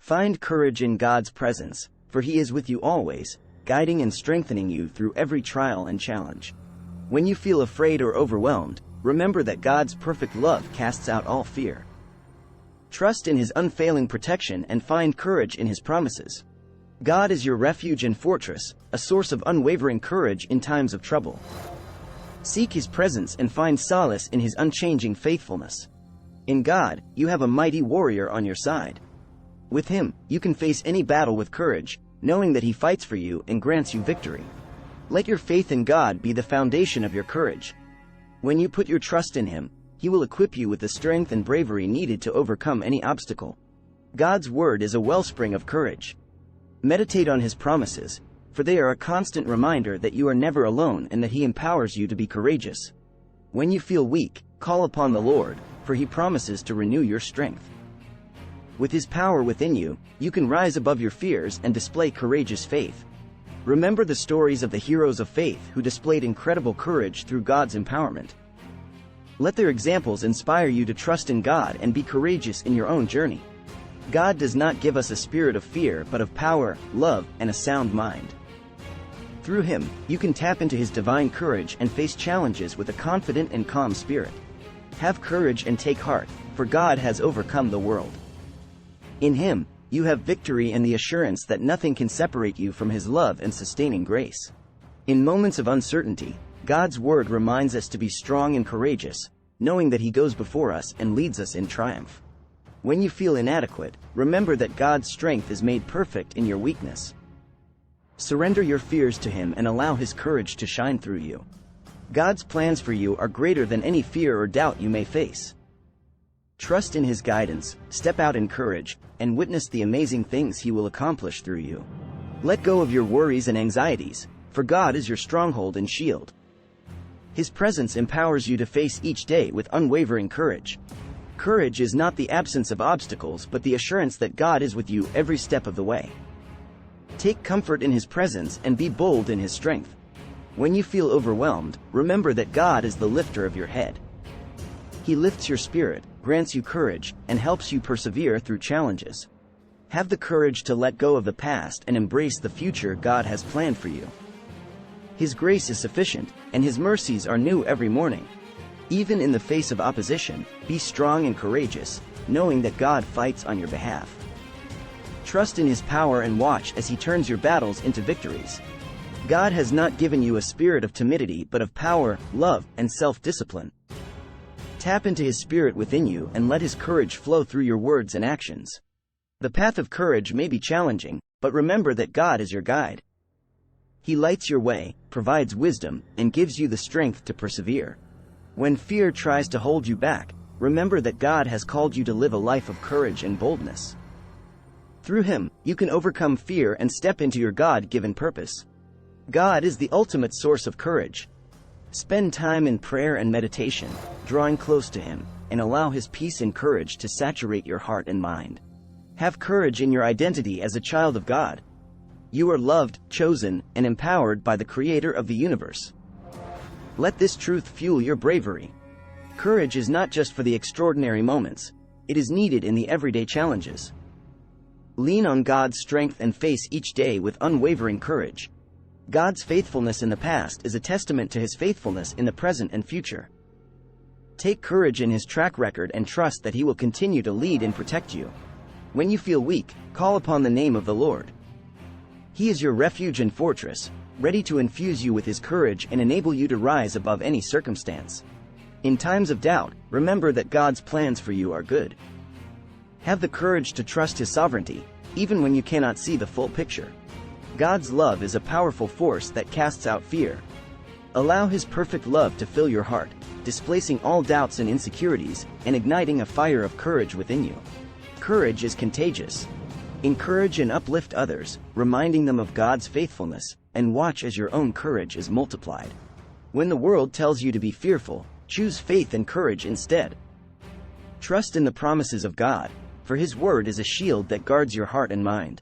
Find courage in God's presence, for He is with you always, guiding and strengthening you through every trial and challenge. When you feel afraid or overwhelmed, remember that God's perfect love casts out all fear. Trust in His unfailing protection and find courage in His promises. God is your refuge and fortress, a source of unwavering courage in times of trouble. Seek His presence and find solace in His unchanging faithfulness. In God, you have a mighty warrior on your side. With Him, you can face any battle with courage, knowing that He fights for you and grants you victory. Let your faith in God be the foundation of your courage. When you put your trust in Him, He will equip you with the strength and bravery needed to overcome any obstacle. God's Word is a wellspring of courage. Meditate on His promises, for they are a constant reminder that you are never alone and that He empowers you to be courageous. When you feel weak, call upon the Lord, for He promises to renew your strength. With His power within you, you can rise above your fears and display courageous faith. Remember the stories of the heroes of faith who displayed incredible courage through God's empowerment. Let their examples inspire you to trust in God and be courageous in your own journey. God does not give us a spirit of fear but of power, love, and a sound mind. Through Him, you can tap into His divine courage and face challenges with a confident and calm spirit. Have courage and take heart, for God has overcome the world. In Him, you have victory and the assurance that nothing can separate you from His love and sustaining grace. In moments of uncertainty, God's Word reminds us to be strong and courageous, knowing that He goes before us and leads us in triumph. When you feel inadequate, remember that God's strength is made perfect in your weakness. Surrender your fears to Him and allow His courage to shine through you. God's plans for you are greater than any fear or doubt you may face. Trust in His guidance, step out in courage, and witness the amazing things He will accomplish through you. Let go of your worries and anxieties, for God is your stronghold and shield. His presence empowers you to face each day with unwavering courage. Courage is not the absence of obstacles but the assurance that God is with you every step of the way. Take comfort in His presence and be bold in His strength. When you feel overwhelmed, remember that God is the lifter of your head. He lifts your spirit, grants you courage, and helps you persevere through challenges. Have the courage to let go of the past and embrace the future God has planned for you. His grace is sufficient, and His mercies are new every morning. Even in the face of opposition, be strong and courageous, knowing that God fights on your behalf. Trust in His power and watch as He turns your battles into victories. God has not given you a spirit of timidity but of power, love, and self-discipline. Tap into His Spirit within you and let His courage flow through your words and actions. The path of courage may be challenging, but remember that God is your guide. He lights your way, provides wisdom, and gives you the strength to persevere. When fear tries to hold you back, remember that God has called you to live a life of courage and boldness. Through Him, you can overcome fear and step into your God-given purpose. God is the ultimate source of courage. Spend time in prayer and meditation, drawing close to Him, and allow His peace and courage to saturate your heart and mind. Have courage in your identity as a child of God. You are loved, chosen, and empowered by the Creator of the universe. Let this truth fuel your bravery. Courage is not just for the extraordinary moments, it is needed in the everyday challenges. Lean on God's strength and face each day with unwavering courage. God's faithfulness in the past is a testament to His faithfulness in the present and future. Take courage in His track record and trust that He will continue to lead and protect you. When you feel weak, call upon the name of the Lord. He is your refuge and fortress, ready to infuse you with His courage and enable you to rise above any circumstance. In times of doubt, remember that God's plans for you are good. Have the courage to trust His sovereignty, even when you cannot see the full picture. God's love is a powerful force that casts out fear. Allow His perfect love to fill your heart, displacing all doubts and insecurities, and igniting a fire of courage within you. Courage is contagious. Encourage and uplift others, reminding them of God's faithfulness, and watch as your own courage is multiplied. When the world tells you to be fearful, choose faith and courage instead. Trust in the promises of God, for His word is a shield that guards your heart and mind.